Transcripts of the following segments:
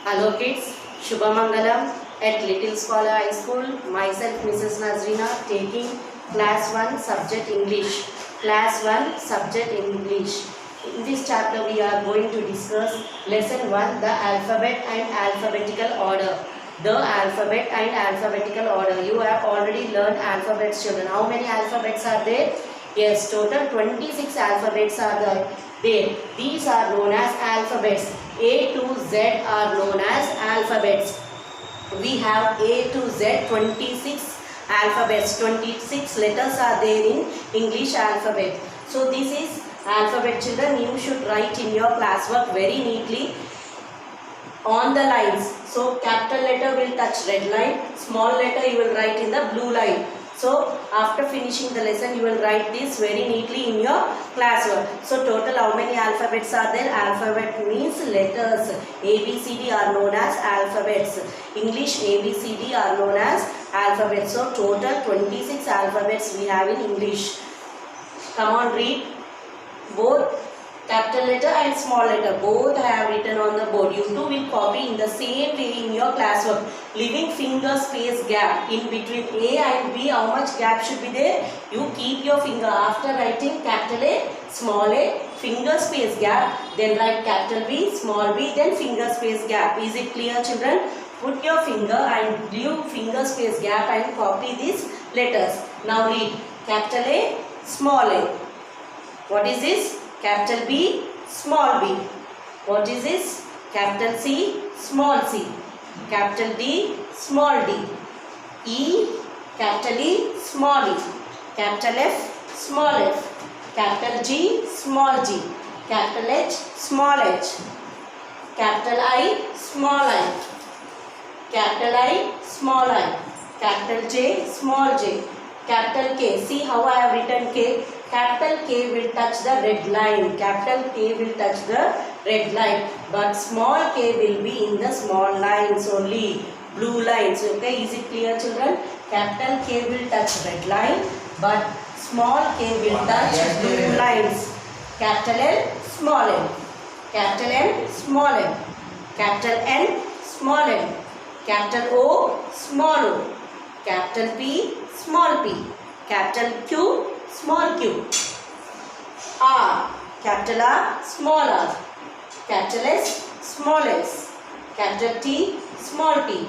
Hello kids, Shubhamangalam at Little Scholar High School. Myself Mrs. Nazrina taking class 1 subject English. Class 1 subject English. In this chapter we are going to discuss lesson 1, the alphabet and alphabetical order. The alphabet and alphabetical order. You have already learned alphabets, children. How many alphabets are there? Yes, total 26 alphabets are there. These are known as alphabets. A to Z are known as alphabets. We have A to Z 26 alphabets. 26 letters are there in English alphabet. So this is alphabet, children. You should write in your classwork very neatly on the lines. So capital letter will touch red line, small letter you will write in the blue line. So after finishing the lesson you will write this very neatly in your classwork. So total how many alphabets are there? Alphabet means letters. A, B, C, D are known as alphabets. English A, B, C, D are known as alphabets. So total 26 alphabets we have in English. Come on, read. Both capital letter and small letter, both I have written on the board. You too will copy in the same way in your classwork. Leaving finger space gap in between A and B. How much gap should be there? You keep your finger after writing capital A, small a, finger space gap, then write capital B, small b, then finger space gap. Is it clear, children? Put your finger and leave finger space gap and copy these letters. Now read capital A, small a. What is this? Capital B, small b. What is this? Capital C, small c. Capital D, small d. E, capital E, small e. Capital F, small f. Capital G, small g. Capital H, small h. Capital I, small I. Capital I, small I. Capital J, small j. Capital K. See how I have written K? Capital K will touch the red line. Capital K will touch the red line. But small k will be in the small lines only. Blue lines. Okay. Is it clear, children? Capital K will touch red line. But small k will touch blue lines. Capital L, small l. Capital M, small m. Capital N, small n. Capital O, small o. Capital P, small p. Capital Q, small q. R, capital R, small r. Capital S, small s. Capital T, small t.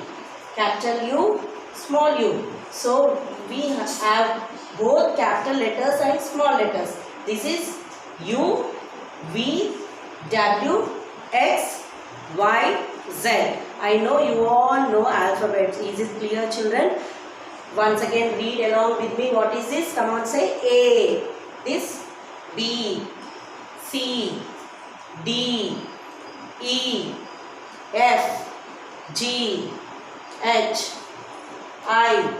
Capital U, small u. So we have both capital letters and small letters. This is U, V, W, X, Y, Z. I know you all know alphabets. Is it clear, children? Once again read along with me. What is this? Come on, say A. This B, C, D, E, F, G, H, I,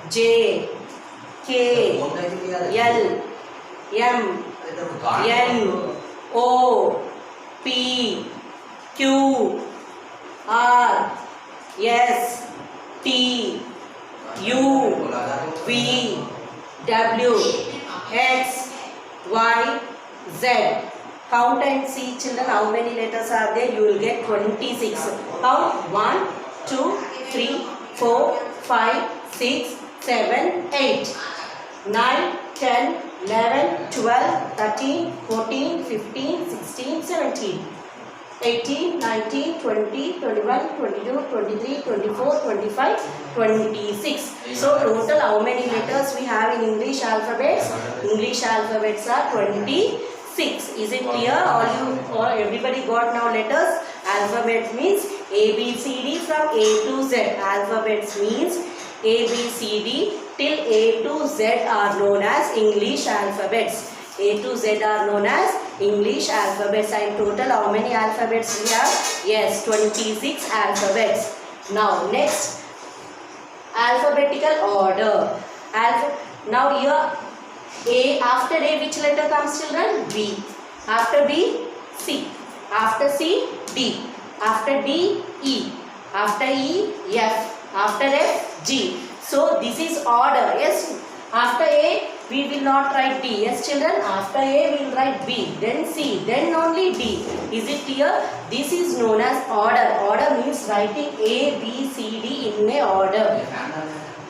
J, K, L, M, N, O, P, Q, R, S, T, U, V, W, X, Y, Z. Count and see, children, how many letters are there? You will get 26. Count 1, 2, 3, 4, 5, 6, 7, 8, 9, 10, 11, 12, 13, 14, 15, 16, 17. 18, 19, 20, 21, 22, 23, 24, 25, 26. So total how many letters we have in English alphabets? English alphabets are 26. Is it clear? All everybody got now letters? Alphabet means A, B, C, D from A to Z. Alphabets means A, B, C, D till A to Z are known as English alphabets. A to Z are known as English alphabets. And total how many alphabets we have? Yes, 26 alphabets. Now next, alphabetical order. Now here A, after A which letter comes, children? B. After B, C. After C, D. After D, E. After E, F. After F, G. So this is order. Yes. After A we will not write D. Yes, children. After A we will write B, then C, then only D. Is it clear? This is known as order. Order means writing A, B, C, D in a order.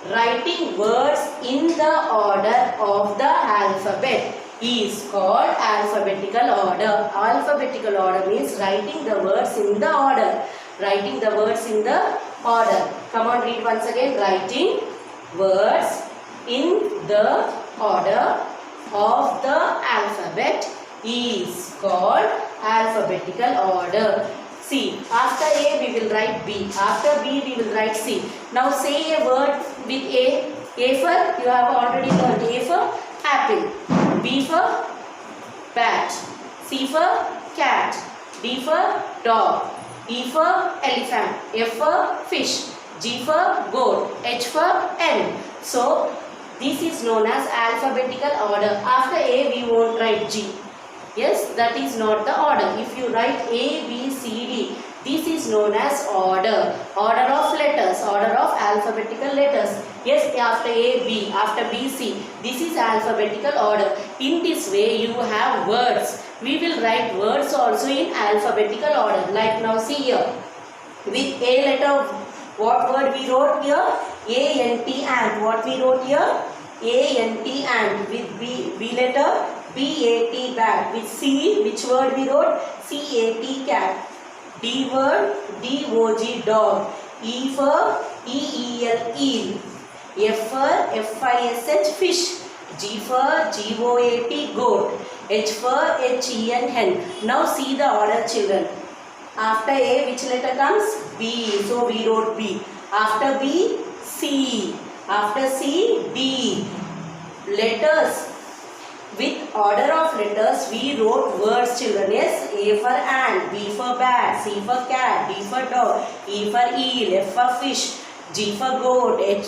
Writing words in the order of the alphabet is called alphabetical order. Alphabetical order means writing the words in the order. Writing the words in the order. Come on, read once again. Writing words in the order of the alphabet is called alphabetical order. See, after A we will write B. After B we will write C. Now say a word with A. A for, you have already learned. A for apple. B for bat. C for cat. D for dog. E for elephant. F for fish. G for goat. H for hen. So this is known as alphabetical order. After A we won't write G. Yes, that is not the order. If you write A, B, C, D, this is known as order. Order of letters, order of alphabetical letters. Yes, after A, B, after B, C. This is alphabetical order. In this way, you have words. We will write words also in alphabetical order. Like now, see here. With A letter, what word we wrote here? A-N-T and. What we wrote here? A-N-T and. With B letter, B-A-T bat. With C, which word we wrote? C-A-T cat. D word, D-O-G dog. E for E-E-L eel. F for F-I-S-H fish. G for G-O-A-T goat. H for H-E-N hen. Now see the order, children. After A, which letter comes? B. So we wrote B. After B, C. After C, D. Letters. With order of letters, we wrote words, children. Yes, A for ant, B for bat, C for cat, D for dog, E for eel, F for fish, G for goat, H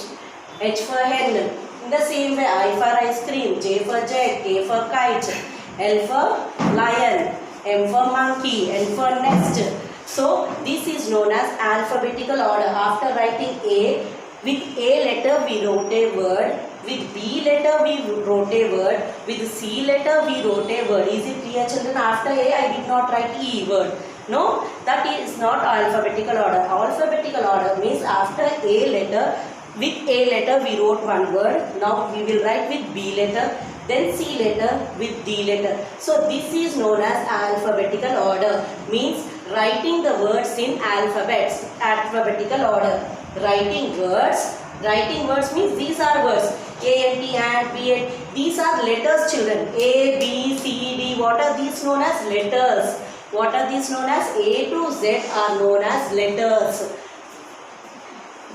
for hen. In the same way, I for ice cream, J for jet, K for kite, L for lion, M for monkey, N for nest. So, this is known as alphabetical order. After writing A, with A letter we wrote a word. With B letter we wrote a word. With C letter we wrote a word. Is it clear, children? After A I did not write E word. No, that is not alphabetical order. Alphabetical order means after A letter, with A letter we wrote one word. Now we will write with B letter. Then C letter with D letter. So this is known as alphabetical order. Means writing the words in alphabetical order. Writing words means these are words. A, N, T, and B, N. These are letters, children. A, B, C, D. What are these known as? Letters. What are these known as? A to Z are known as letters.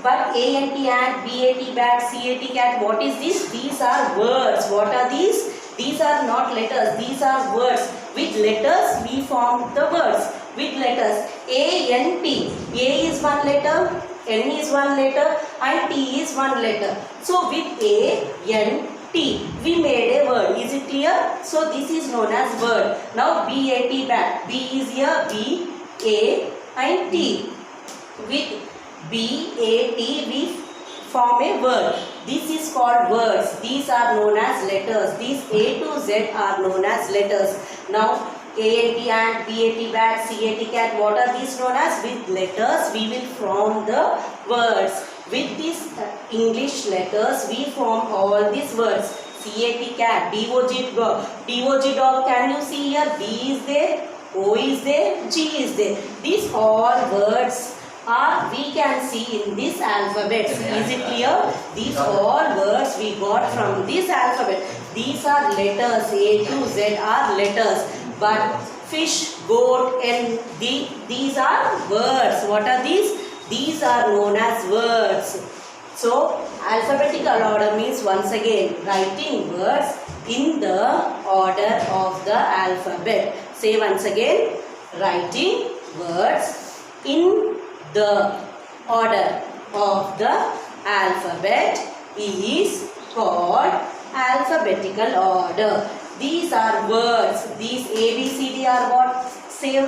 But A, N, T, and B, A, T, bat, C, A, T, cat. What is this? These are words. What are these? These are not letters. These are words. With letters, we form the words. With letters. A, N, T. A is one letter. N is one letter and T is one letter. So with A, N, T we made a word. Is it clear? So this is known as word. Now B, A, T bat. B is here. B, A and T. With B, A, T we form a word. This is called words. These are known as letters. These A to Z are known as letters. Now A, N, T, and B, A, T, bat, C, A, T, cat. What are these known as? With letters, we will form the words. With these English letters, we form all these words. C, A, T, cat, D, O, G, dog. D, O, G, dog. Can you see here? D is there, O is there, G is there. These all words are we can see in this alphabet. Is it clear? These all words we got from this alphabet. These are letters. A to Z are letters. But fish, goat, and these are words. What are these? These are known as words. So, alphabetical order means once again writing words in the order of the alphabet. Say once again, writing words in the order of the alphabet is called alphabetical order. These are words. These A, B, C, D are what? Say A,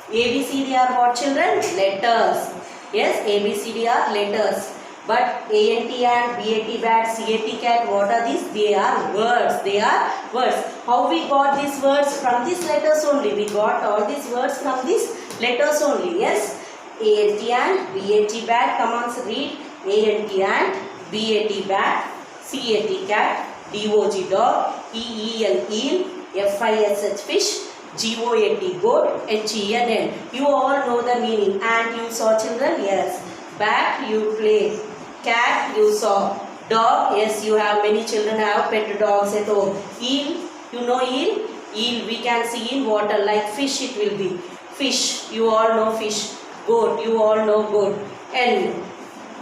B, C, D are what, children? Letters. Yes, A, B, C, D are letters. But A, N, T, and B, A, T, bat, C, A, T, cat, what are these? They are words. They are words. How we got these words? From these letters only. We got all these words from these letters only. Yes. A-N-T and B-A-T bat. Come on, read. A-N-T and B-A-T bat. C-A-T cat. D-O-G dog. E-E-L eel. F-I-S-H fish. G-O-A-T goat. H-E-N hen. You all know the meaning. And you saw, children? Yes. Bat, you play. Cat, you saw. Dog, yes, you have, many children have pet dogs at home. Eel, you know eel? Eel we can see in water, like fish it will be. Fish, you all know fish. Goat, you all know goat. Hen,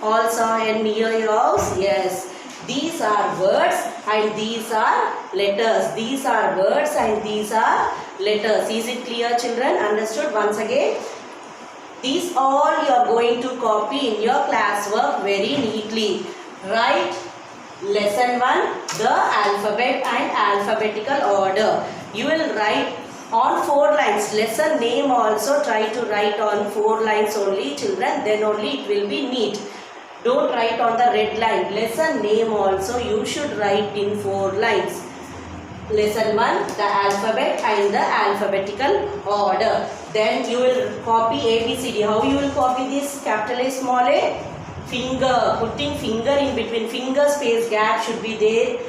all saw hen near your house? Yes. These are words and these are letters. These are words and these are letters. Is it clear, children? Understood? Once again, these all you are going to copy in your classwork very neatly. Write lesson 1, the alphabet and alphabetical order. You will write on 4 lines. Lesson name also try to write on 4 lines only, children. Then only it will be neat. Don't write on the red line. Lesson name also you should write in 4 lines. Lesson 1, the alphabet and the alphabetical order. Then you will copy ABCD. How you will copy this? Capital A, small a, finger. Putting finger in between. Finger space gap should be there.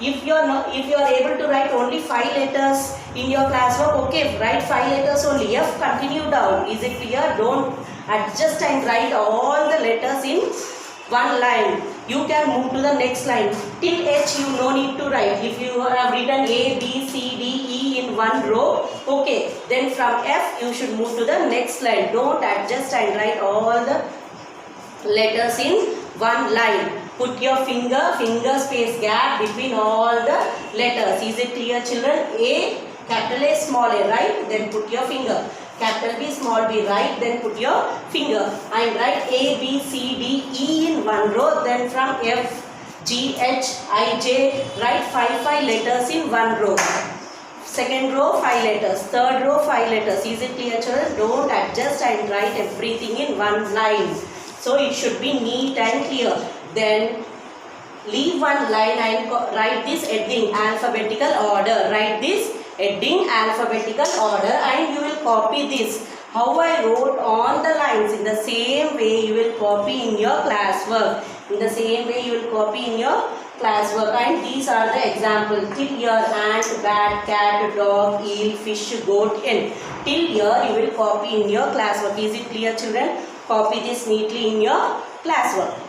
If you are able to write only 5 letters in your classwork, okay, write 5 letters only. F, continue down. Is it clear? Don't adjust and write all the letters in one line. You can move to the next line. Till H you no need to write. If you have written A, B, C, D, E in one row, okay. Then from F you should move to the next line. Don't adjust and write all the letters in one line. Put your finger space gap between all the letters. Is it clear, children? A, capital A, small a, right? Then put your finger. Capital B, small b, right? Then put your finger. And write A, B, C, D, E in one row. Then from F, G, H, I, J, write 5 letters in one row. Second row 5 letters. Third row 5 letters. Is it clear, children? Don't adjust and write everything in one line. So it should be neat and clear. Then leave one line and write this heading alphabetical order. Write this heading alphabetical order and you will copy this. How I wrote on the lines, in the same way you will copy in your classwork. In the same way you will copy in your classwork. And these are the examples. Till here, ant, bat, cat, dog, eel, fish, goat, hen. Till here you will copy in your classwork. Is it clear, children? Copy this neatly in your classwork.